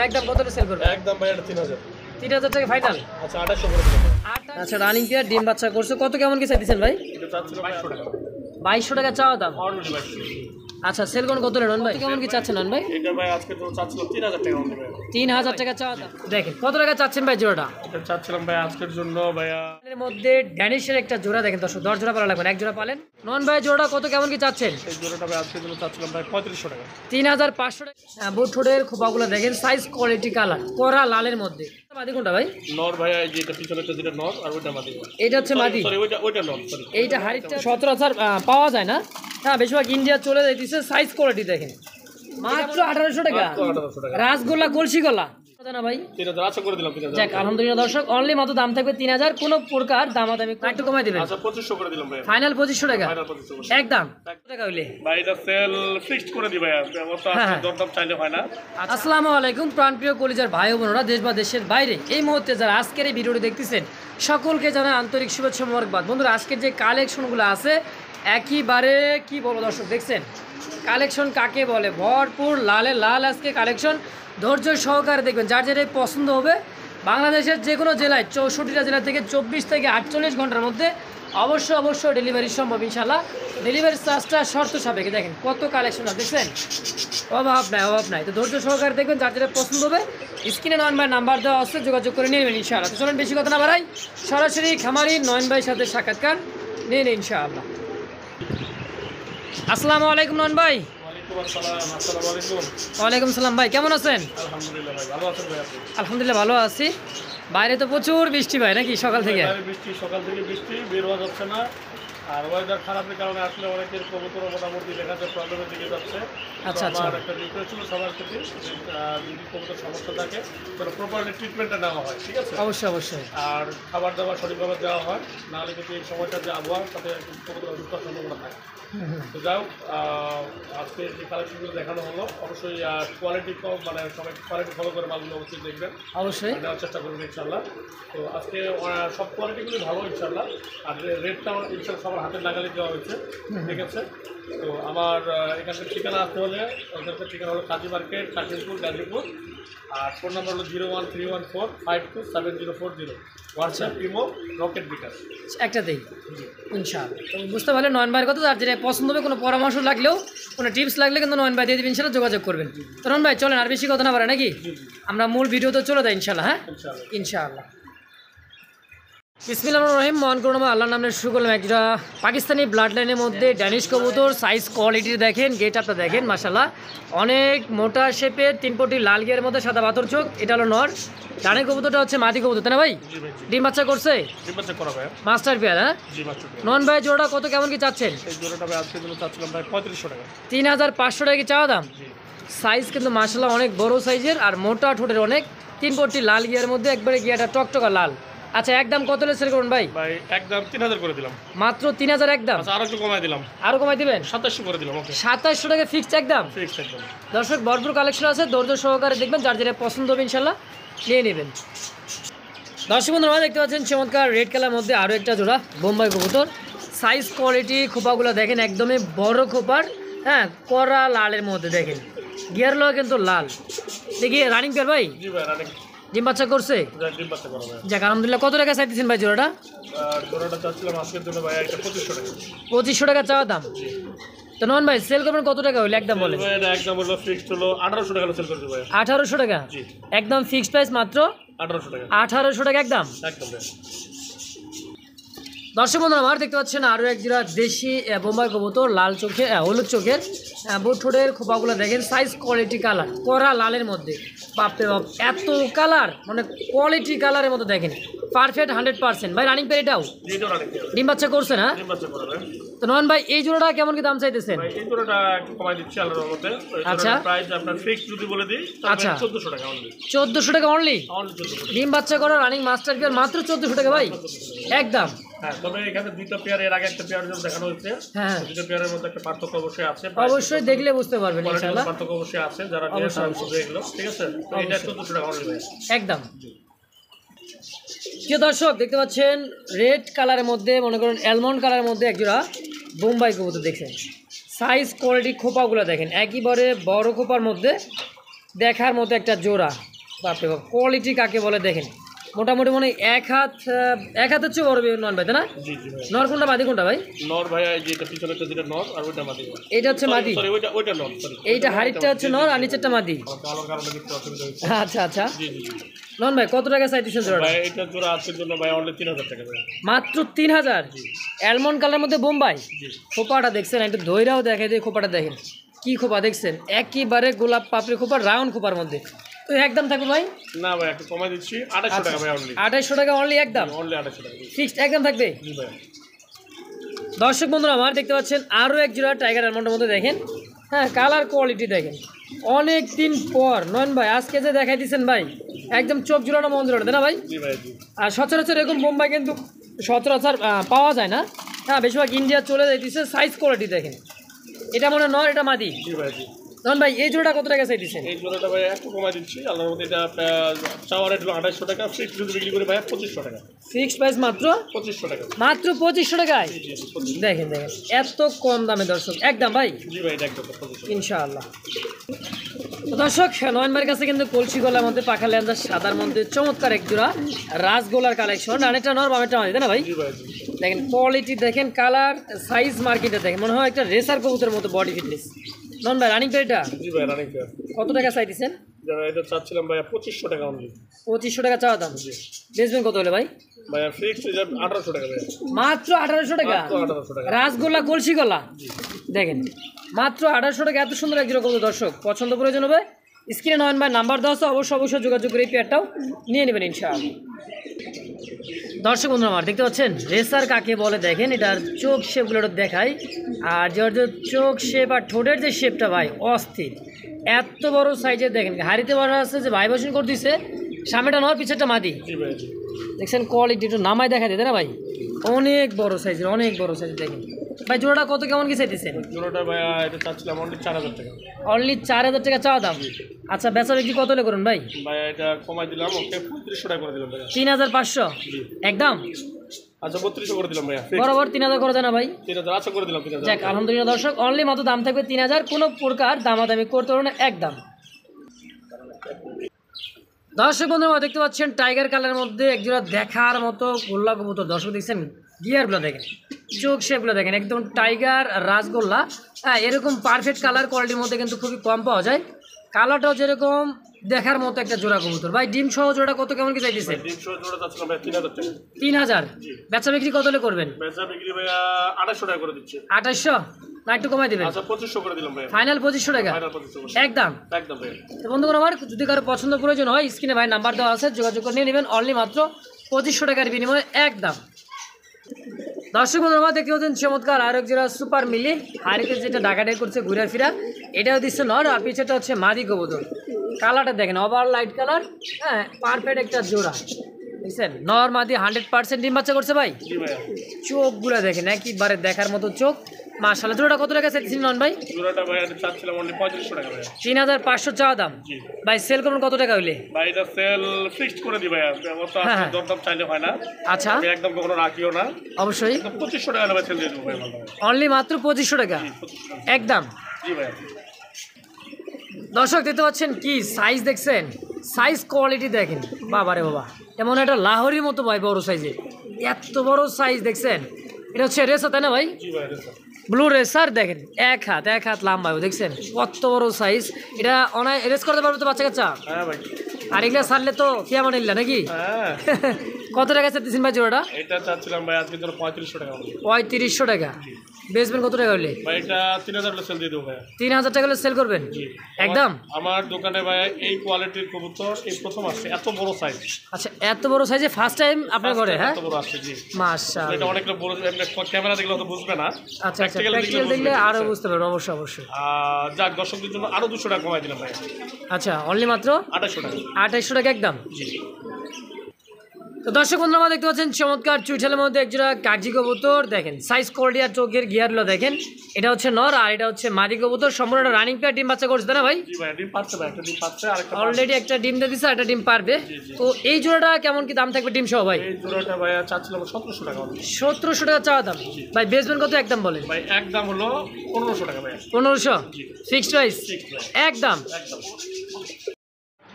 একদম কত সেল করবে? একদম ভাই এটা 3000। 3000 টাকা ফাইনাল। আচ্ছা 2800 করে দিলাম। আচ্ছা রানিং পেয়ার ডিম বাচ্চা করছে, কত কেমন কি চাইতেছেন ভাই? এটা চাচ্ছিল 2200 টাকা। 2200 টাকা চাওয়া দাম। অলরেডি 2200। আচ্ছা সেল কোন কত নেন ভাই? কেমন কি চাচ্ছেন ভাই? এটা ভাই আজকে তো চাচ্ছিল 3000 টাকা অনলি ভাই। 3000 টাকা চাওয়া দাম। দেখেন কত টাকা চাচ্ছেন ভাই জোড়াটা? এটা চাচ্ছিলাম ভাই আজকের জন্য ভাইয়া এর মধ্যে ড্যানিশের একটা জোড়া দেখেন দর্শক, 10 জোড়া পালা লাগবে না, এক জোড়া পালেন। নন ভাই জোড়া কত কেমন কি চাচ্ছেন? এই জোড়াটা ভাই আজকের জন্য চাচ্ছিলাম ভাই 3500 টাকা। 3500 টাকা। বুট ঠোঁটের খোপাগুলো দেখেন, সাইজ কোয়ালিটি কালার করা লালের মধ্যে। মাদি কোনটা ভাই? নর ভাইয়া এই যে এটা পিছনেরটা যেটা নর আর ওইটা মাদি। এইটা হচ্ছে মাদি। সরি ওইটা নর সরি। এইটা হাইটটা 17000 পাওয়া যায় না। হ্যাঁ বেশিরভাগ ইন্ডিয়া চলে যাইতেছে। সাইজ কোয়ালিটি দেখেন মাত্র 1800 টাকা। 1800 টাকা। রাসগোল্লা কলসি গলা না ভাই? 3000 আচ্ছা করে দিলাম 3000। যাক আলহামদুলিল্লাহ দর্শক, অনলি মাত্র দাম থাকবে 3000, কোনো প্রকার দামাদামি একটু কমাই দিবেন। আচ্ছা 2500 করে দিলাম ভাই। ফাইনাল 2500 টাকা ফাইনাল 2500 করে। একদম। কত টাকা হইলে ভাই এটা সেল ফিক্সড করে দি ভাই। ব্যবস্থা আছে, দরদাম চাইলে হয় না। আসসালামু আলাইকুম প্রাণপ্রিয় কলিজার ভাই ও বোনেরা, দেশ বা দেশের বাইরে এই মুহূর্তে যারা আজকের এই ভিডিওটি দেখতেছেন সকলকে জানাই আন্তরিক শুভেচ্ছা মোবারকবাদ। বন্ধুরা আজকের যে কালেকশনগুলো আছে একেবারে কি বলবো দর্শক, দেখছেন কালেকশন কাকে বলে, ভরপুর লালে লাল আজকে কালেকশন। ধৈর্য সহকারে দেখবেন, যার যেটাই পছন্দ হবে বাংলাদেশের যে কোনো জেলায় 64টা জেলা থেকে 24 থেকে 48 ঘন্টার মধ্যে অবশ্যই ডেলিভারি সম্ভব ইনশাল্লাহ। ডেলিভারি চার্জটা শর্ত সাপেক্ষে। দেখেন কত কালেকশন আছে দেখছেন, অভাব নাই। তো ধৈর্য সহকারে দেখবেন, যার যেটা পছন্দ হবে স্ক্রিনে নয়ন ভাই নাম্বার দেওয়া আছে, যোগাযোগ করে নেবেন ইনশাআল্লাহ। তো চলেন বেশি কথা না বাড়াই, সরাসরি খামারি নয়ন ভাইয়ের সাথে সাক্ষাৎকার নিন ইনশাআল্লাহ। আসসালামু আলাইকুম নয়ন ভাই। আসসালামু আলাইকুম। ওয়ালাইকুম সালাম ভাই, কেমন আছেন? আলহামদুলিল্লাহ ভাই, ভালো আছেন ভাই আপনি? আলহামদুলিল্লাহ ভালো আছি। বাইরে তো প্রচুর বৃষ্টি ভাই নাকি সকাল থেকে? বৃষ্টি সকাল থেকে বৃষ্টি, বের হওয়া যাচ্ছে না। আর ওয়েদার খারাপের কারণে আসলে অনেকের কবুতর মোটামুটি দেখা যায় প্রবলেমের দিকে যাচ্ছে। আচ্ছা আমার একটা রিকোয়েস্ট ছিল সবার প্রতি, যদি কবুতর সমস্যা থাকে তাহলে প্রপারলি ট্রিটমেন্টটা নেওয়া হয়, ঠিক আছে? অবশ্যই। আর খাবার দাবার সঠিকভাবে দেওয়া হয়, নাহলে কিন্তু এই সময়টা যে আবহাওয়া তাতে কবুতর অসুস্থ হওয়ার সম্ভাবনা থাকে। তো যাও আজকে যে কালেকশনগুলো দেখানো হলো অবশ্যই কোয়ালিটি মানে সবাই কোয়ালিটি ফলো করে মালগুলো অবশ্যই দেখবেন, অবশ্যই দেওয়ার চেষ্টা করবেন ইনশাল্লাহ। তো আজকে সব কোয়ালিটিগুলি ভালো ইনশাল্লাহ। আর রেটটাও ইনশাল্লাহ সবার হাতের নাগালে দেওয়া হয়েছে, ঠিক আছে? তো আমার এখানকার ঠিকানা আসতে হলে ওখানকার ঠিকানা হলো কাজী মার্কেট, কাশিমপুর, গাজীপুর। আর ফোন নাম্বার হলো 01314527040। হোয়াটসঅ্যাপ, ইমো, রকেট বিকাশ একটাতেই ইনশাআল্লাহ। তো বুঝতে পারলে নয়ন ভাইয়ের কথা, যার যেটা পছন্দ হবে কোনো পরামর্শ লাগলেও কোনো টিপস লাগলে কিন্তু নয়ন ভাই দিয়ে দেবেন, ইনশাআল্লাহ যোগাযোগ করবেন। তো নয়ন ভাই চলেন আর বেশি কথা না পারে নাকি, আমরা মূল ভিডিও তো চলে যাই ইনশাআল্লাহ। হ্যাঁ ইনশাআল্লাহ। বিসমিল্লাহির রহিম, মহান করুণাময় আল্লাহর নামে শুরু করলাম। একটা পাকিস্তানি ব্লাড লাইনের মধ্যে ড্যানিশ কবুতর, সাইজ কোয়ালিটি দেখেন, গেট আপটা দেখেন মাশাআল্লাহ, অনেক মোটা শেপের, 3 পটি লাল গিয়ার মধ্যে সাদা পাথর চোখ। এটা হলো নর, ডানের কবুতরটা হচ্ছে মাদি কবুতর, তাই না ভাই? ডিম বাচ্চা করছে, মাস্টার পেয়ার। হ্যাঁ নন ভাই জোড়া কত কেমন কি চাচ্ছেন? এই জোড়াটা ভাই আজকের জন্য চাচ্ছিলাম ভাই 3500 টাকা। 3500 টাকা কি চাওয়া দাম? সাইজ কিন্তু মাশাআল্লাহ অনেক বড় সাইজের আর মোটা ঠোঁটের, অনেক 3 পটি লাল গিয়ার মধ্যে, একবারে গিয়াটা টকটকা লাল। আচ্ছা একদম কত সেল করুন ভাই? ভাই একদম 3000 করে দিলাম। মাত্র 3000 একদম? আচ্ছা আরো একটু কমাই দিলাম। আরো কমাই দিবেন? 2700 করে দিলাম। ওকে 2700 টাকা ফিক্সড একদম? ফিক্সড একদম। দর্শক ভরপুর কালেকশন আছে, ধৈর্য সহকারে দেখবেন, যার যেটা পছন্দ হবে ইনশাআল্লাহ নিয়ে নেবেন। দর্শক বন্ধুরা দেখতে পাচ্ছেন চমৎকার রেড কালার মধ্যে আরও একটা জোড়া বোম্বাই কবুতর। সাইজ কোয়ালিটি খোপাগুলো দেখেন, একদমই বড় খোপার, হ্যাঁ কড়া লালের মধ্যে দেখেন, গিয়ার লওয়া কিন্তু লাল। দেখি রানিং পেয়ার ভাই? জি ভাই রানিং। ডিম বাচ্চা করছে? ডিম বাচ্চা করা ভাই। যাক আলহামদুলিল্লাহ। কত টাকা চাইতেছেন ভাই জোড়াটা? জোড়াটা চাচ্ছিলাম আজকের জন্য ভাই এটা 2500 টাকা। 2500 টাকা চাওয়া দাম। তো নন ভাই সেল করবেন কত টাকা হইলে একদম বলেন? ভাই এটা একদম হলো ফিক্সড হলো 1800 টাকা সেল করতে ভাই। 1800 টাকা? জি একদম ফিক্সড প্রাইস মাত্র 1800 টাকা। 1800 টাকা একদম? একদম ভাই। দর্শক বন্ধুরা আমার দেখতে পাচ্ছেন আরও এক জোড়া দেশি বোম্বাই কবুতর, লাল চোখে হলুদ চোখের, বুট ঠোঁটের খোপাগুলো দেখেন, সাইজ কোয়ালিটি কালার কড়া লালের মধ্যে। বাপরে বাপ এত কালার, মানে কোয়ালিটি কালারের মধ্যে দেখেন, পারফেক্ট 100%। ভাই রানিং পেয়ার এটাও? ডিম বাচ্চা করছে না? তো নয়ন ভাই এই জোড়াটা কেমন কি দাম চাইতেছেন? এই জোড়াটা একটু কমাই দিচ্ছি আল্লাহর মধ্যে। আচ্ছা প্রাইস আপনার ফিক্স যদি বলে দিই আচ্ছা 1400 টাকা অনলি। 1400 টাকা অনলি? ডিম বাচ্চা করা রানিং মাস্টার পেয়ার মাত্র 1400 টাকা ভাই একদম? হ্যাঁ তবে এখানে দুইটা পেয়ার, এর আগে একটা পেয়ার দেখানো হয়েছে। হ্যাঁ দুইটা পেয়ারের মধ্যে একটা পার্থক্য অবশ্যই আছে, অবশ্যই দেখলে বুঝতে পারবেন ইনশাআল্লাহ। পার্থক্য অবশ্যই আছে, যারা এগুলো ঠিক আছে। তো এটা 1400 টাকা অনলি একদম। প্রিয় দর্শক দেখতে পাচ্ছেন রেড কালারের মধ্যে, মনে করেন অ্যালমন্ড কালারের মধ্যে একজোড়া বোম্বাই কবুতর দেখছেন, সাইজ কোয়ালিটি খোপাগুলো দেখেন, একেবারে বড় খোপার মধ্যে দেখার মতো একটা জোড়া। বাপরে বাপ, কোয়ালিটি কাকে বলে দেখেন, মোটামুটি মনে হয় এক হাতের চেয়ে বড় নন ভাই, তাই না? জি জি ভাই। নর কোনটা মাদি কোনটা ভাই? নর ভাইয়া এই যে এটা পিছনেরটা যেটা নর আর ওইটা মাদি। এটা হচ্ছে মাদি, সরি ওইটা নর, সরি এইটা হাড়িটা হচ্ছে নর আর নিচেরটা মাদি। কালোর কারণে দেখতে অসুবিধা হচ্ছে। আচ্ছা আচ্ছা, জি জি জি নন ভাই কত টাকা চাইতেছেন জোড়াটা? ভাই এটা জোড়া আজকের জন্য ভাই অনলি 3000 টাকা ভাই। মাত্র 3000? অ্যালমন্ড কালার মধ্যে বোম্বাই। জি খোপাটা দেখছেন, একটু ধৈরাও দেখে দিয়ে খোপাটা দেখেন, কি খোপা দেখছেন, একেবারে গোলাপ পাপড়ি খোপা, রাউন্ড খোপার মধ্যে। তো একদম থাকবে ভাই? না ভাই একটু কমাই দিচ্ছি 2800 টাকা ভাই অনলি। 2800 টাকা অনলি, একদম অনলি 2800 টাকা। ফিক্সড একদম থাকবে। জি ভাই। দর্শক বন্ধুরা আমার দেখতে পাচ্ছেন আরও এক জোড়া টাইগার অ্যালমন্ডের মধ্যে দেখেন, হ্যাঁ কালার কোয়ালিটি দেখেন, অনেক দিন পর নয়ন ভাই আজকে যে দেখাই দিচ্ছেন ভাই, একদম চোখ জোড়ানো মন জোড়ানো, তাই না ভাই? জি ভাই জি। আর সচরাচর এরকম বোম্বাই কিন্তু সচরাচর পাওয়া যায় না, হ্যাঁ বেশিরভাগ ইন্ডিয়া চলে যাইতেছে। সাইজ কোয়ালিটি দেখেন, এটা মনে হয় নর, এটা মাদি। জি ভাই জি। নয়ন ভাই এই জোড়াটা কত টাকা চাইতেছেন? এই জোড়াটা ভাই একটু কমাই দিচ্ছি, আল্লাহর মধ্যে এটা চাওয়ার রেট হলো 2800 টাকা, ফিক্সড যদি বিক্রি করে ভাই 2500 টাকা। ফিক্সড প্রাইস মাত্র 2500 টাকা। মাত্র 2500 টাকায়? জি জি 2500। দেখেন দেখেন এত কম দামে দর্শক, একদম ভাই জি ভাই এটা একদম 2500। ইনশাআল্লাহ। তো দর্শক নয়ন ভাইয়ের কাছে কিন্তু কলসি গলার মধ্যে পাখা লেন্দার সাদার মধ্যে চমৎকার এক জোড়া রাসগোলার কালেকশন, আর একটা নর বামেরটা মাদি, তাই না ভাই? জি ভাই জি। দেখেন কোয়ালিটি দেখেন, কালার সাইজ মার্কেটে দেখেন, মনে হয় একটা রেসার কবুতরের মতো বডি ফিটনেস। নন ভাই রানিং পেয়ারটা জি ভাই রানিং পেয়ার। কত টাকা চাইতেছেন? যারা এটা চাচ্ছিলাম ভাইয়া 2500 টাকা অনলি। 2500 টাকা চাওয়া দাম। জি বেচবেন কত হলে ভাই? ভাইয়া ফিক্সড 1800 টাকা ভাইয়া। মাত্র 1800 টাকা? মাত্র 1800 টাকা। রাসগোল্লা কলসি গলা দেখেন, মাত্র 1800 টাকা, এত সুন্দর এক জোড়া কবুতর। দর্শক পছন্দ প্রয়োজন হবে, স্ক্রিনে নয়ন ভাই নাম্বার দেওয়া আছে, অবশ্যই যোগাযোগ করে এই পেয়ারটাও নিয়ে নেবেন ইনশাআল্লাহ। দর্শক বন্ধুরা আমার দেখতে পাচ্ছেন রেসার কাকে বলে দেখেন, এটার চোখ শেপগুলো দেখায়, আর যে চোখ শেপ আর ঠোঁটের যে শেপটা ভাই অস্থির, এত বড় সাইজের দেখেন, হাড়িতে বড় আছে যে ভাইব্রেশন করতেছে, সামনেটা নর পিছেরটা মাদি। জি ভাই জি। দেখছেন কোয়ালিটি একটু নামায় দেখা দেয় না ভাই, অনেক বড় সাইজের, অনেক বড় সাইজের দেখেন ভাই। জোড়াটা কত কেমন কি চাইতেছেন? জোড়াটা ভাইয়া এটা চাচ্ছিলাম অনলি 4000 টাকা। অনলি 4000 টাকা চাওয়া দাম। আচ্ছা বেচা বিক্রি কত হলে করুন ভাই? ভাইয়া এটা কমাই দিলাম, ওকে 3500 টাকা করে দিলাম ভাইয়া। 3500 জি। একদম আচ্ছা 3200 করে দিলাম ভাইয়া। বরাবর 3000 করে দেন না ভাই? 3000 আচ্ছা করে দিলাম 3000। যাক আলহামদুলিল্লাহ দর্শক, অনলি মাত্র দাম থাকবে 3000, কোনো প্রকার দামাদামি করতে পারবে না, একদম। দর্শক বন্ধুরা দেখতে পাচ্ছেন টাইগার কালারের মধ্যে একজোড়া দেখার মতো গোল্লা কবুতর। দর্শক দেখছেন গিয়ারগুলো দেখেন, চোখ শেপগুলো দেখেন, একদম টাইগার রাসগোল্লা। হ্যাঁ এরকম পারফেক্ট কালার কোয়ালিটির মধ্যে কিন্তু খুবই কম পাওয়া যায়। কালারটাও যেরকম দেখার মতো একটা জোড়া কবুতর। ভাই ডিম সহ জোড়া কত কেমন কি চাইতেছে? 300 জোড়া চাচ্ছিলাম ভাইয়া 3000 টাকা। 3000? বেচা বিক্রি কত হলে করবেন? বেচা বিক্রি ভাইয়া 2800 টাকা করে দিচ্ছি। 2800 না একটু কমাই দেবেন? আচ্ছা 2500 করে দিলাম ভাইয়া। ফাইনাল 2500 টাকা ফাইনাল 2500 একদম। একদম ভাইয়া। তো বন্ধুগণ আমার যদি কারো পছন্দ প্রয়োজন হয় স্ক্রিনে ভাই নাম্বার দেওয়া আছে, যোগাযোগ করে নিয়ে নেবেন, অনলি মাত্র 2500 টাকার বিনিময়ে একদম। দর্শক বন্ধুরা আমার দেখতে পাচ্ছেন চমৎকার আরেক জোড়া সুপার মিলি, হাড়িতে যেটা ডাকাডাই করছে ঘুরা ফিরা, এটাও দিচ্ছে নর, আর পিছেটা হচ্ছে মাদি কবুতর। কালারটা দেখেন ওভার লাইট কালার, হ্যাঁ পারফেক্ট একটা জোড়া দেখছেন, নর মাদি 100% ডিম বাচ্চা করছে ভাই। জি ভাইয়া। চোখগুলো দেখেন একেবারে দেখার মতো চোখ, মাশাআল্লাহ। জোড়াটা কত টাকা চাইছেন নন ভাই? জোড়াটা ভাইয়া চাচ্ছিলাম অনলি 3500 টাকা ভাইয়া। 3500 চাওয়া দাম। জি ভাই সেল করুন কত টাকা হইলে? ভাই এটা সেল ফিক্সড করে দি ভাইয়া, ব্যবস্থা আছে, হ্যাঁ। দরদাম চাইলে হয় না। আচ্ছা আমি একদম কখনো রাখিও না, অবশ্যই। একদম 2500 টাকা নেবে সেল দিয়ে দেবো ভাইয়া। অনলি মাত্র 2500 টাকা 2500 টাকা। একদম। জি ভাইয়া। দর্শক দেখতে পাচ্ছেন কি সাইজ দেখছেন, সাইজ কোয়ালিটি দেখেন, বাবা রে বাবা, এমন একটা লাহোরির মতো ভাই বড় সাইজের, এত বড় সাইজ দেখছেন। এটা হচ্ছে রেসার তাই না ভাই? জি ভাইয়া রেসার। ব্লু রেসার দেখেন, এক হাত লম্বা দেখছেন, কত বড় সাইজ। এটা অনায় রেস করতে পারবে তো বাচ্চা কাচ্চা? হ্যাঁ ভাই। আর এগুলা ছাড়লে তো কিয়ামত নিল্লা নাকি? হ্যাঁ। কত টাকা চাচ্ছেন ভাই জোড়াটা? এটা চাচ্ছিলাম ভাই আজকের জন্য 3500 টাকা। 3500 টাকা। বেচবেন কত টাকা হলে? ভাই এটা 3000 টাকা সেল দিয়ে দেবো ভাইয়া। 3000 টাকা হলে সেল করবেন জি একদম। আমার দোকানে ভাই এই কোয়ালিটির কবুতর এই প্রথম আসছে, এত বড় সাইজ। আচ্ছা এত বড় সাইজে ফার্স্ট টাইম আপনার ঘরে? হ্যাঁ এত বড় আসছে জি। মাশাআল্লাহ। এটা অনেকটা বড়, ক্যামেরা দেখলে তো বুঝবে না। আচ্ছা আচ্ছা প্র্যাকটিক্যাল দেখলে আরো বুঝতে পারবেন, অবশ্যই। যাক দর্শকদের জন্য আরো 200 টাকা কমাই দিলাম ভাই। আচ্ছা অনলি মাত্র 2800 টাকা। 2800 টাকা একদম। জি। তো দর্শক বন্ধুরা আমরা দেখতে পাচ্ছেন চমৎকার চুইঠালের মধ্যে একজোড়া কাজি কবুতর দেখেন, সাইজ কোয়ালিটি আর চোখের গিয়ারগুলো দেখেন। এটা হচ্ছে নর আর এটা হচ্ছে মাদি কবুতর, সম্পূর্ণ রানিং পেয়ার, ডিম বাচ্চা করছে না ভাই? জি ভাই ডিম পাচ্ছে ভাই, একটা ডিম পাচ্ছে আর একটা অলরেডি একটা ডিম দিয়ে দিছে, একটা ডিম পারবে। জি, জি। তো এই জোড়াটা কেমন কি দাম থাকবে ডিম সহ ভাই? এই জোড়াটা ভাই চাচ্ছিলাম 1700 টাকা। 1700 টাকা চাওয়া দাম। ভাই বেচবেন কত একদম বলেন? ভাই একদম হলো 1500 টাকা ভাই। 1500 জি। ফিক্সড প্রাইস ঠিক ভাই। একদম। একদম।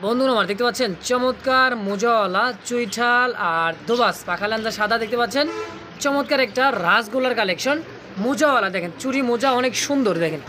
বন্ধুরা আমার দেখতে পাচ্ছেন চমৎকার মোজাওয়ালা চুইঠাল আর দোবাস পাখালান্দা সাদা দেখতে পাচ্ছেন চমৎকার একটা রাসগোল্লার কালেকশন মোজাওয়ালা দেখেন চুরি মোজা অনেক সুন্দর দেখেন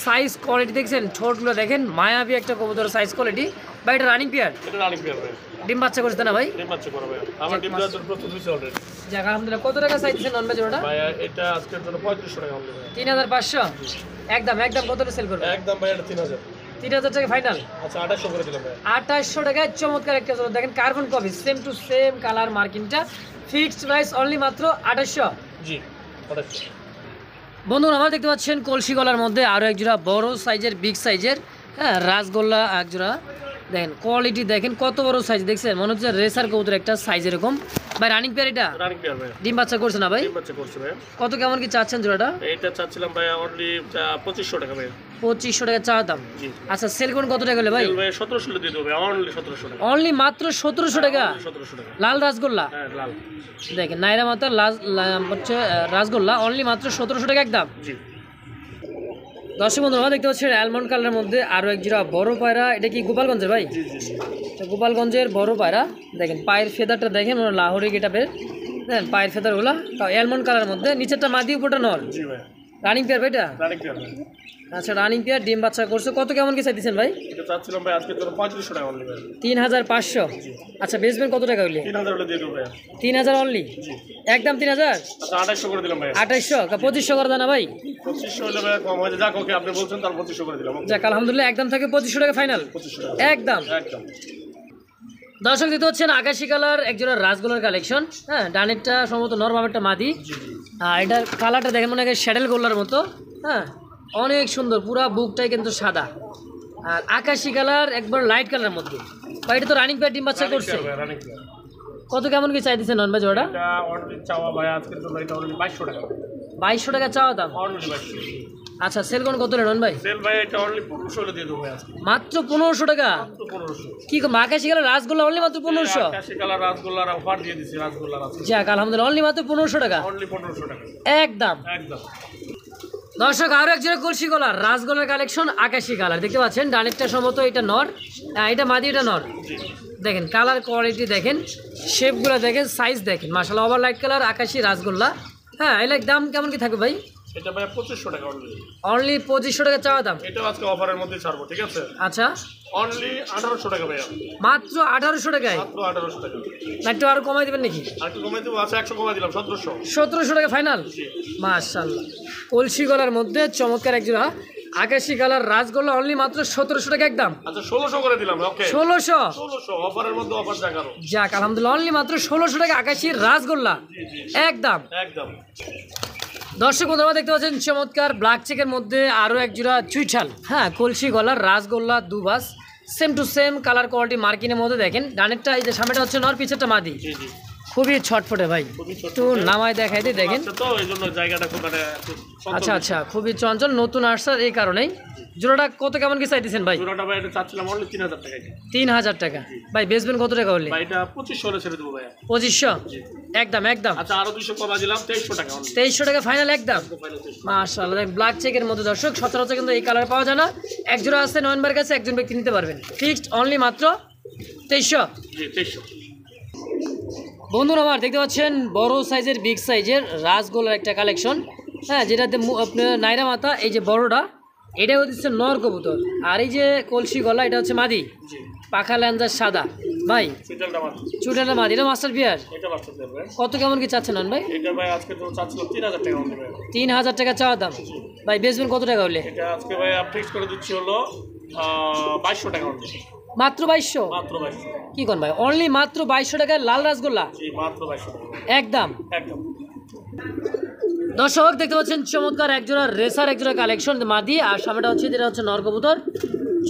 সাইজ কোয়ালিটি দেখছেন ঠোঁটগুলো দেখেন মায়াবী একটা কবুতর সাইজ কোয়ালিটি বা এটা রানিং পেয়ার এটা রানিং পেয়ার ভাই ডিম বাচ্চা করছে না ভাই ডিম বাচ্চা করবে আমার ডিম বাচ্চা প্রস্তুত হইছে অলরেডি যাক আলহামদুলিল্লাহ কত টাকা চাইছেন নন ভেজ ওটা ভাই এটা আজকের জন্য 3500 টাকা হবে ভাই 3500 একদম কত সেল করবে একদম ভাই এটা 3000 3000 টাকা ফাইনাল আচ্ছা 2800 করে দিলাম ভাই 2800 টাকায় চমৎকার একটা জোড়া দেখেন carbon copy same to same colour মার্কিংটা ফিক্সড প্রাইস অনলি মাত্র 2800 জি 2800 বন্ধুরা আমার দেখতে পাচ্ছেন কলসি গলার মধ্যে আরও এক জোড়া বড় সাইজের বিগ সাইজের হ্যাঁ রাসগোল্লা এক জোড়া দেখেন কোয়ালিটি দেখেন কত বড় সাইজ দেখছেন মনে হচ্ছে রেসার কবুতর একটা সাইজ এরকম ভাই রানিং পেয়ার এটা রানিং পেয়ার ভাই ডিম বাচ্চা করছে না ভাই ডিম বাচ্চা করছে ভাই কত কেমন কি চাচ্ছেন জোড়াটা এইটা চাচ্ছিলাম ভাই অনলি 2500 টাকা ভাই 2500 টাকা চা দাম জি আচ্ছা সেল করুন কত টাকা হলে ভাই ভাই 1700 দিয়ে দেব ভাই অনলি 1700 টাকা অনলি মাত্র 1700 টাকা 1700 টাকা লাল রাসগোল্লা হ্যাঁ লাল দেখেন নাইরা মাতার হচ্ছে রাসগোল্লা অনলি মাত্র 1700 টাকা একদম জি দর্শক বন্ধুরা দেখতে পাচ্ছেন অ্যালমন্ড কালারের মধ্যে আরও এক জোড়া বড় পায়রা এটা কি গোপালগঞ্জের ভাই জি জি তো গোপালগঞ্জের বড় পায়রা দেখেন পায়ের ফেদারটা দেখেন ওরা লাহোরি গেটাপের দেখেন পায়ের ফেদারগুলো তাও অ্যালমন্ড কালারের মধ্যে নিচেরটা মাদি উপরটা নর জি ভাই রানিং পেয়ার ভাইটা রানিং পেয়ার ভাই আচ্ছা রানিং পেয়ার ডিম বাচ্চা করছে কত কেমন কি চাইতেছেন ভাই এটা চাচ্ছিলাম ভাই আজকে তোর 3500 টাকা অনলি ভাই 3500 আচ্ছা বেচবেন কত টাকা হইলে 3000 হলে দিয়ে দেব ভাই 3000 অনলি একদম 3000 আচ্ছা 2800 করে দিলাম ভাই 2800 2500 করে দেন না ভাই 2500 হলে ভাই কম হয়ে যাক ওকে আপনি বলছেন তার 2500 করে দিলাম যাক আলহামদুলিল্লাহ একদম থাকে 2500 টাকা ফাইনাল 2500 টাকা একদম একদম দর্শক দিতে হচ্ছেন আকাশি কালার একজোড়া রাসগোলার কালেকশন হ্যাঁ ডানেরটা সম্ভবত নরমামেরটা মাদি আর এটার কালারটা দেখেন মনে হয় শ্যাডেল গোল্লার মতো হ্যাঁ অনেক সুন্দর পুরা বুকটাই কিন্তু সাদা আর আকাশি কালার একবার লাইট কালারের মধ্যে বা এটা তো রানিং পেয়ার ডিম বাচ্চা করছে রানিং পেয়ার কত কেমন কি চাইতেছে নন ভেজ ওটা এটা অনলি চাওয়া ভাই আজকে তো এটা অনলি 2200 টাকা 2200 টাকা চাওয়া দাম অনলি 2200 আচ্ছা সেল কোন কত নন ভাই সেল ভাই এটা অনলি 1500 হলে দিয়ে দেব ভাই আজকে মাত্র 1500 টাকা তো 1500 কি আকাশি কালার রাসগোল্লা অনলি মাত্র 1500 আকাশি কালার রাসগোল্লার অফার দিয়ে দিছি রাসগোল্লার আছে যাক আলহামদুলিল্লাহ অনলি মাত্র 1500 টাকা অনলি 1500 টাকা একদম একদম দর্শক আরো এক জোড়া কলসি গলার রাসগোল্লার কালেকশন আকাশি কালার দেখতে পাচ্ছেন ডানেরটা সম্ভবত এটা নর এটা মাদি এটা নর জি দেখেন কালার কোয়ালিটি দেখেন শেপগুলো দেখেন সাইজ দেখেন মাশাআল্লাহ ওভার লাইট কালার আকাশি রাসগোল্লা হ্যাঁ এর দাম কেমন কি থাকবে ভাই এটা ভাই 2500 টাকা অনলি 2500 টাকা চাওয়া দাম এটা আজকে অফারের মধ্যে ছাড়বো ঠিক আছে আচ্ছা অনলি 1800 টাকা ভাই মাত্র 1800 টাকায় মাত্র 1800 টাকা না একটু আরো কমাই দেবেন নাকি আর একটু কমাই দেবো আচ্ছা 100 কমাই দিলাম 1700 1700 টাকা ফাইনাল মাশাআল্লাহ কলসি গলার মধ্যে চমৎকার এক জোড়া আকাশি কালার রাসগোল্লা অনলি মাত্র 1700 টাকা একদম আচ্ছা 1600 করে দিলাম ওকে 1600 1600 অফারের মধ্যে অফার জাগারো যাক আলহামদুলিল্লাহ অনলি মাত্র 1600 টাকা আকাশি রাসগোল্লা একদম একদম দর্শক বন্ধুরা দেখতে পাচ্ছেন চমৎকার ব্ল্যাক চেকের মধ্যে আরও এক জোড়া চুইঠাল হ্যাঁ কলসি গলার রাসগোল্লা দুবাস same to same colour quality মার্কিনের মধ্যে দেখেন ডানেরটা এই যে সামনেটা হচ্ছে নর পিছেরটা মাদি জি জি খুবই ছটফটে ভাই একটু নামায় দেখাই দিই দেখেন আচ্ছা তো এই জন্য জায়গাটা খুব আচ্ছা আচ্ছা খুবই চঞ্চল নতুন আসার এই কারণেই জোড়াটা কত কেমন কি চাইতেছেন ভাই জোড়াটা ভাই এটা চাচ্ছিলাম অনলি 3000 টাকা 3000 টাকা ভাই বেচবেন কত টাকা হলে ভাই এটা 2500 হলে ছেড়ে দেবো ভাই 2500 একদম আচ্ছা আরো 200 কমা দিলাম 2300 টাকা অনলি 2300 টাকা ফাইনাল একদম মাশাআল্লাহ দেখেন ব্ল্যাক চেকের মধ্যে দর্শক সচরাচর কিন্তু এই কালার পাওয়া যায় না এক জোড়া আছে নয়নবার কাছে একজন ব্যক্তি নিতে পারবেন ফিক্সড অনলি মাত্র 2300 জি 2300 বন্ধুরা আমার দেখতে পাচ্ছেন বড় সাইজের বিগ সাইজের রাসগোল্লার একটা কালেকশন হ্যাঁ যেটাতে আপনার নাইরা মাথা এই যে বড়টা এটা হচ্ছে নর কবুতর আর এই যে কলসি গলা এটা হচ্ছে মাদি জি পাখা ল্যাঞ্জার সাদা ভাই সিটেলটা মাত্র চুটালা মাদি এটা মাস্টার বিয়ার এটা বাচ্চা দেবে কত কেমন কি চাচ্ছেন ভাই এটা ভাই আজকে তো চাচ্ছিলাম 3000 টাকা অনলি ভাই 3000 টাকা চাওয়া দাম ভাই বেচবেন কত টাকা হলে এটা আজকে ভাই ফিক্স করে দিচ্ছি হলো 2200 টাকা অনলি মাত্র 2200 মাত্র 2200 কি কোন ভাই অনলি মাত্র 2200 টাকায় লাল রাসগোল্লা জি মাত্র 2200 টাকা একদম একদম দর্শক দেখতে পাচ্ছেন চমৎকার একজোড়া রেসার একজোড়া কালেকশন মাদি আর সামনেটা হচ্ছে যেটা হচ্ছে নর কবুতর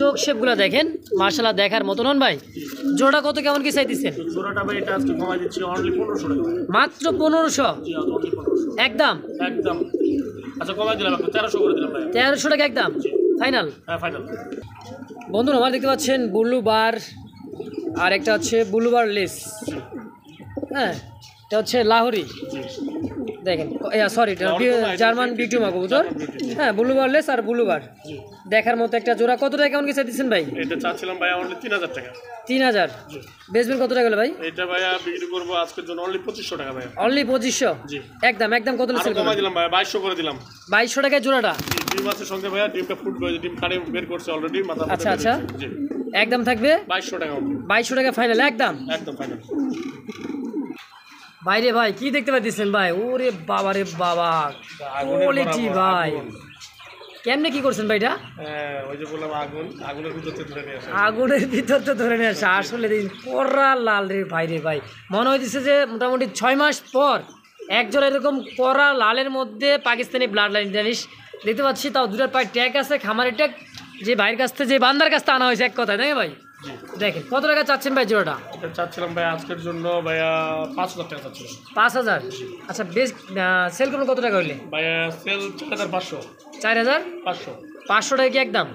চোখ শেপগুলো দেখেন মাশাআল্লাহ দেখার মতন হন ভাই জোড়া কত কেমন কি চাইতেছেন জোড়াটা ভাই এটা আজকে কমাই দিচ্ছি অনলি 1500 টাকা মাত্র 1500 জি অনলি 1500 একদম একদম আচ্ছা কমাই দিলাম 1300 করে দিলাম ভাই 1300 টাকা একদম ফাইনাল হ্যাঁ ফাইনাল বন্ধুরা আমার দেখতে পাচ্ছেন ব্লু বার আর একটা হচ্ছে ব্লু বার লেস হ্যাঁ এটা হচ্ছে লাহোরি দেখেন সরি জার্মান বিটুমা কবুতর, হ্যাঁ ব্লুবারলেস আর ব্লুবার দেখার মতো একটা জোড়া। কত টাকা কেমন কি চাইতেছেন ভাই? এটা চাচ্ছিলাম ভাই অনলি 3000 টাকা। 3000 বেচবেন কত টাকা হলো ভাই? এটা ভাইয়া বিক্রি করবো আজকের জন্য অনলি 2500 টাকা ভাই। অনলি 2500? জি একদম একদম কত সেল কমাই দিলাম ভাই, 2200 করে দিলাম। 2200 টাকায় জোড়াটা? জি 2 মাসের সঙ্গে ভাইয়া ডিমটা ফুট করে ডিম কাটে বের করছে অলরেডি মাথা। আচ্ছা আচ্ছা জি একদম থাকবে 2200 টাকা। 2200 টাকা ফাইনাল একদম? একদম ফাইনাল। বাইরে ভাই কি দেখতে পাচ্ছেন ভাই? ওরে বাবা রে বাবা কোয়ালিটি ভাই, কেমনে কি করছেন ভাই এটা? হ্যাঁ ওই যে বললাম আগুনের ভিতর থেকে ধরে নিয়ে আসা। আগুনের ভিতর তো ধরে নিয়ে আসা আসলে দিন কড়া লাল রে ভাই রে ভাই, মনে হইতেছে যে মোটামুটি 6 মাস পর একজোড়া এরকম কড়া লালের মধ্যে পাকিস্তানি ব্লাড লাইন জানিস দেখতে পাচ্ছি। তাও দুটার পায়ে ট্যাগ আছে, খামারের ট্যাগ, যে ভাইয়ের কাছ থেকে যে বান্দার কাছ থেকে আনা হয়েছে এক কথায়, তাই না ভাই? দেখেন কত টাকা চাচ্ছেন ভাই জোড়াটা? এটা চাচ্ছিলাম ভাই আজকের জন্য ভাইয়া 5000 টাকা চাচ্ছিলাম। 5000? আচ্ছা বেশ সেল করুন কত টাকা হইলে? ভাইয়া সেল 4500। 4500? 500 500 টাকা কি একদম?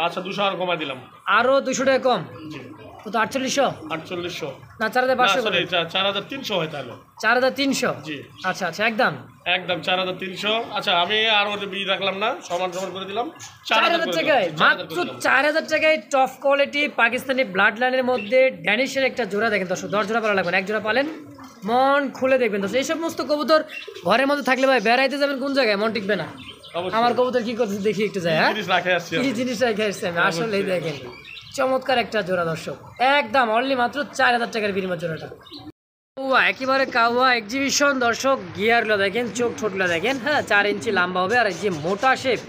আচ্ছা 200 আর কমাই দিলাম। আরও 200 টাকা কম? জি তো 4800? 4800 না 4500? সরি 4300 হয় তাহলে। 4300? জি আচ্ছা আচ্ছা একদম একদম 4300। আচ্ছা আমি আর ওটা বি রাখলাম না, সমান সমান করে দিলাম 4000 টাকায়, মাত্র 4000 টাকায় টপ কোয়ালিটি পাকিস্তানি ব্লাড লাইনের মধ্যে ড্যানিশের একটা জোড়া। দেখেন দর্শক 10 জোড়া পালা লাগবে না, এক জোড়া পালেন মন খুলে দেখবেন দর্শক। এই সমস্ত কবুতর ঘরের মধ্যে থাকলে ভাই বেড়াইতে যাবেন কোন জায়গায় মন টিকবে না। আমার কবুতর কি করছে দেখি একটু যায়, হ্যাঁ এই জিনিস রেখে আসছি আমি আসলে। দেখেন চমৎকার একটা জোড়া দর্শক, একদম অনলি মাত্র 4000 টাকার বিনিময় জোড়াটা। একেবারে কাওয়া এক্সিবিশন দর্শক, গিয়ারগুলো দেখেন, চোখ ঠোঁটগুলো দেখেন, হ্যাঁ 4 ইঞ্চি লম্বা হবে। আর যে মোটা শেপ,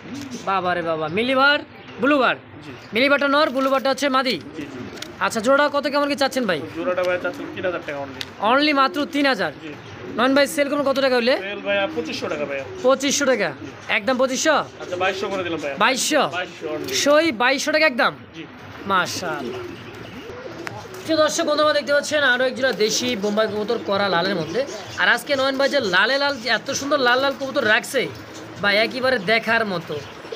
বাবারে বাবা, মিলিবার ব্লুবার, মিলিবারটা নর, ব্লুবারটা হচ্ছে মাদি। আচ্ছা জোড়া কত কেমন কি চাচ্ছেন ভাই? জোড়াটা ভাই চাচ্ছেন 3000 টাকা অনলি। অনলি মাত্র 3000? নন ভাই সেল করুন কত টাকা হইলে? সেল ভাইয়া 2500 টাকা ভাইয়া। 2500 টাকা একদম? 2500? আচ্ছা 2200 করে দিলাম ভাইয়া। 2200? 2200 অনলি। সই 2200 টাকা একদম? জি মাশাআল্লাহ। দর্শক বন্ধুরা দেখতে পাচ্ছেন আরও এক জোড়া দেশি বোম্বাই কবুতর করা লালের মধ্যে। আর আজকে নয়ন ভাই যে লালে লাল এত সুন্দর লাল লাল কবুতর রাখছে ভাই একেবারে দেখার মতো।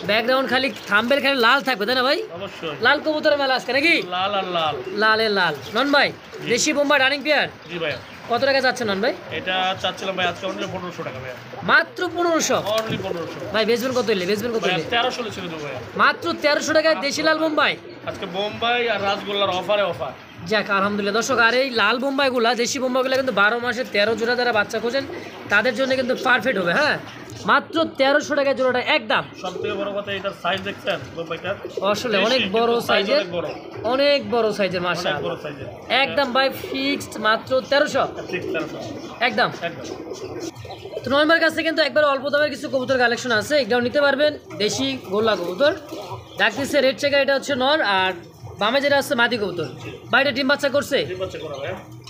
ব্যাকগ্রাউন্ড খালি থাম্বেল খালি লাল থাকবে, তাই না ভাই? অবশ্যই লাল কবুতরের মেলা আজকে নাকি? লাল আর লাল, লালে লাল। নন ভাই দেশি বোম্বাই রানিং পেয়ার জি ভাইয়া কত টাকা যাচ্ছে নন ভাই? এটা চাচ্ছিলাম ভাই আজকে অনলি 1500 টাকা ভাইয়া। মাত্র 1500? অনলি 1500 ভাই বেচবেন কত হইলে? বেচবেন কত হইলে? 1300 ছিল ভাইয়া। মাত্র 1300 টাকায় দেশি লাল বোম্বাই আজকে বোম্বাই আর রাজগোল্লার অফারে অফার। যাক আলহামদুলিল্লাহ দর্শক। আর এই লাল বোম্বাইগুলা দেশি বোম্বাইগুলো কিন্তু 12 মাসে 13 জোড়া যারা বাচ্চা খোঁজেন তাদের জন্য কিন্তু পারফেক্ট হবে। হ্যাঁ মাত্র 1300 টাকা জোড়াটা একদম। সব থেকে বড় কথা এটার সাইজ দেখছেন বোম্বাইটার? আসলে অনেক বড় সাইজের, অনেক বড় সাইজের মাশাআল্লাহ। বড় সাইজের একদম ভাই ফিক্সড মাত্র 1300 একদম। তো নয়মার কাছে কিন্তু একবার অল্প দামের কিছু কবুতর কালেকশন আছে, এটাও নিতে পারবেন। দেশি গোল্লা কবুতর ডাকতেছে রেড চেকার, এটা হচ্ছে নর, আর বামে যেটা আছে মাদি কবুতর। বাইরে ডিম বাচ্চা করছে?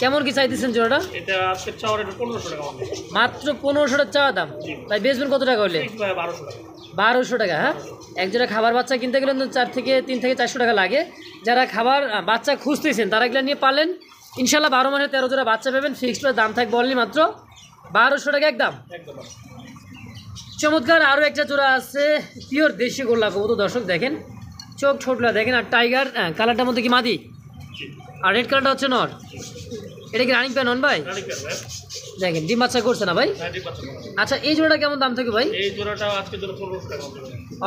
কেমন কি চাইতেছেন জোড়াটা? এটা আজকে চাওয়ার এটা 1500 টাকা মাত্র 1500 টাকা চাওয়া দাম। ভাই বেচবেন কত টাকা হলে? 1200 টাকা। 1200 টাকা? হ্যাঁ এক জোড়া খাবার বাচ্চা কিনতে গেলে 3 থেকে 400 টাকা লাগে। যারা খাবার বাচ্চা খুঁজতেছেন তারা এগুলো নিয়ে পালেন ইনশাল্লাহ 12 মাসে 13 জোড়া বাচ্চা পাবেন। ফিক্সড দাম থাকবে অনলি মাত্র 1200 টাকা একদম। চমৎকার আরও একটা জোড়া আছে পিওর দেশি গোল্লা কবুতর দর্শক, দেখেন চোখ ছোটলা দেখেন। আর টাইগার কালারটার মধ্যে কি মাদি, আর রেড কালারটা হচ্ছে নর। এটা কি রানিং প্যান নন ভাই? দেখেন ডিম বাচ্চা করছে না ভাই? আচ্ছা এই জোড়াটা কেমন দাম থাকে ভাই? এই জোড়াটা আজকে জন্য 1500 টাকা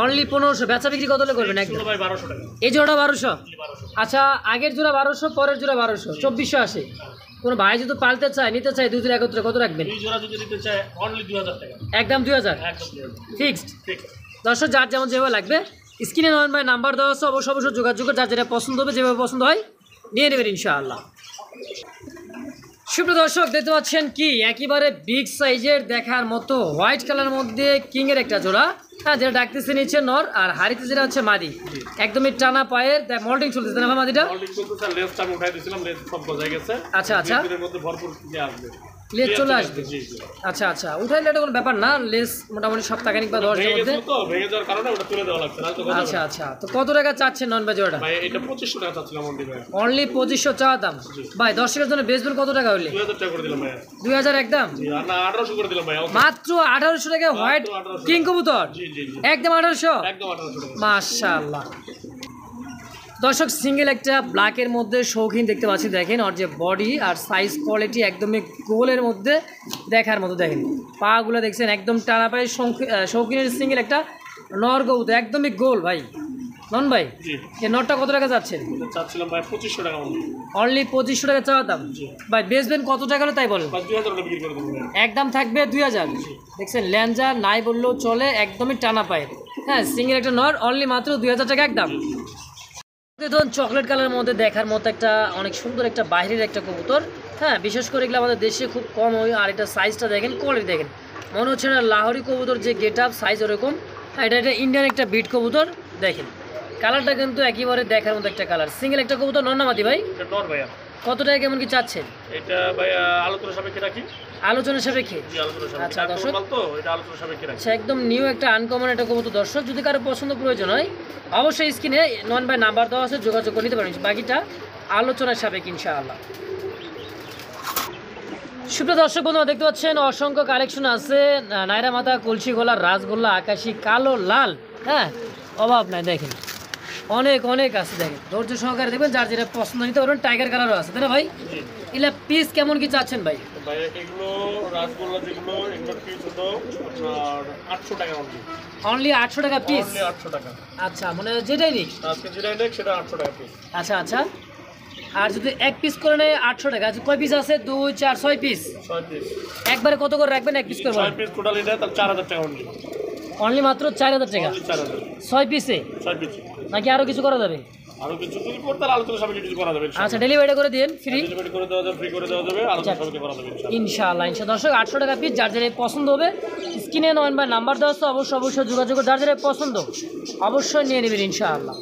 অনলি 1500। বেচা বিক্রি কত হলে করবেন? একদম ভাই 1200 টাকা। এই জোড়াটা 1200? আচ্ছা আগের জোড়া 1200, পরের জোড়া 1200, 2400 আসে। কোনো ভাই যদি পালতে চায় নিতে চায় দুই জোড়া একত্রে কত রাখবেন? এই জোড়া যদি নিতে চায় অনলি 2000 টাকা একদম 2000 ফিক্সড। দর্শক যার যেমন যেভাবে লাগবে স্ক্রিনে নয়ন ভাই নাম্বার দেওয়া আছে, অবশ্যই যোগাযোগ করে যার যেটা পছন্দ হবে যেভাবে পছন্দ হয় নিয়ে নেবেন ইনশাআল্লাহ। সুপ্রিয় দর্শক দেখতে পাচ্ছেন কি একেবারে বিগ সাইজের দেখার মতো হোয়াইট কালার মধ্যে কিংয়ের একটা জোড়া। হ্যাঁ যেটা ডাকতেছে নিচে নর আর হাড়িতে যেটা হচ্ছে মাদি, একদমই টানা পায়ের মল্টিং চলতেছে না মাদিটা? আচ্ছা আচ্ছা লেস চলে আসবে। আচ্ছা আচ্ছা উঠাইলে এটা কোনো ব্যাপার না, লেস মোটামুটি সপ্তাহখানিক বা 10 দিনের মধ্যে। আচ্ছা আচ্ছা তো কত টাকা চাচ্ছেন নন ভাই জোড়াটা? এটা 2500 টাকা চাচ্ছিলাম অনলি 2500 চাওয়া দাম। ভাই দর্শকের জন্য বেচবেন কত টাকা হইলে? 2000 টাকা করে দিলাম ভাই। 2000 একদম? না 1800 করে দিলাম ভাই। মাত্র 1800 টাকা হোয়াইট কিং কবুতর? জি জি একদম 1800? একদম 1800 টাকা। মাশাআল্লাহ দর্শক সিঙ্গেল একটা ব্ল্যাকের মধ্যে শৌখিন দেখতে পাচ্ছি, দেখেন ওর যে বডি আর সাইজ কোয়ালিটি একদমই গোলের মধ্যে দেখার মতো। দেখেন পাগুলো দেখছেন একদম টানা পায়ে, শৌখিনের সিঙ্গেল একটা নর কবুতর একদমই গোল ভাই। নন ভাই জি এই নটটা কত টাকা যাচ্ছেন? এটা চাচ্ছিলাম ভাই 2500 টাকা মতো। অনলি 2500 টাকা চাওয়া দাম ভাই। বেচবেন কত টাকা হলে তাই বলেন? 2000 টাকা বিক্রি করে দেবো ভাই। একদম থাকবে 2000। দেখছেন ল্যাঞ্জা নাই বললেও চলে, একদমই টানা পায়ে। হ্যাঁ সিঙ্গেল একটা নর অনলি মাত্র 2000 টাকা একদম। ধরুন চকলেট কালারের মধ্যে দেখার মতো একটা অনেক সুন্দর একটা বাইরের একটা কবুতর। হ্যাঁ বিশেষ করে এগুলো আমাদের দেশে খুব কম হয়। আর এটা সাইজটা দেখেন, কোয়ালিটি দেখেন, মনে হচ্ছে না লাহোরি কবুতর যে গেট আপ সাইজ ওরকম। হ্যাঁ এটা ইন্ডিয়ান একটা বিট কবুতর। দেখেন কালারটা কিন্তু একেবারে দেখার মতো একটা কালার। সিঙ্গেল একটা কবুতর, নর না মাদি ভাই? এটা নর ভাইয়া। কত টাকা কেমন কি চাচ্ছেন? এটা ভাইয়া আলোচনা সাপেক্ষে রাখি। আলোচনা সাপেক্ষে? জি আলোচনা সাপেক্ষে। আচ্ছা দর্শক, মাল তো এটা আলোচনা সাপেক্ষে রাখি। আচ্ছা একদম নিউ একটা আনকমন একটা কবুতর। দর্শক যদি কারো পছন্দ প্রয়োজন হয় অবশ্যই স্ক্রিনে নন ভাই নাম্বার দেওয়া আছে, যোগাযোগ করে নিতে পারেন। বাকিটা আলোচনার সাপেক্ষে ইনশাআল্লাহ। সুপ্রিয় দর্শক বন্ধুরা দেখতে পাচ্ছেন অসংখ্য কালেকশন আছে। নাইরা মাথা, কলসি গলা, রাজগোল্লা, আকাশি, কালো, লাল। হ্যাঁ অভাব নাই, দেখেন অনেক অনেক আছে। দেখেন ধৈর্য সহকারে দেখবেন, যার যেটা পছন্দ নিতে পারবেন। টাইগার কালারও আছে, তাই না ভাই? এগুলা পিস কেমন কি চাচ্ছেন ভাই? ভাইয়া এগুলো রাসগোল্লা যেগুলো এগুলো পিস হলো আপনার 800 টাকা অনলি। অনলি 800 টাকা পিস? অনলি 800 টাকা। আচ্ছা মানে যেটাই নিক আজকে যেটা নেক সেটা 800 টাকা পিস। আচ্ছা আচ্ছা। আর যদি এক পিস করে নেয় 800 টাকা। আচ্ছা কয় পিস আছে? 2 4 6 পিস। 6 পিস। একবারে কত করে রাখবেন এক পিস করবেন? 6 পিস টোটালি নেয় তার 4000 টাকা অনলি। অনলি মাত্র 4000 টাকা? অনলি 4000। 6 পিসে 6 পিস। নাকি আরো কিছু করা যাবে? আরো কিছু যদি করতে আলোচনা সাপেক্ষে কিছু করা যাবে। আচ্ছা ডেলিভারি করে দিন, ফ্রি ডেলিভারি করে দেওয়া যাবে, ফ্রি করে দেওয়া যাবে, আলোচনা সাপেক্ষে করা যাবে ইনশাআল্লাহ। দর্শক 800 টাকা পিস, যার যার পছন্দ হবে স্ক্রিনে নয়ন ভাই নাম্বার দেওয়া আছে, অবশ্যই যোগাযোগ করে যার যার পছন্দ অবশ্যই নিয়ে নেবেন ইনশাআল্লাহ।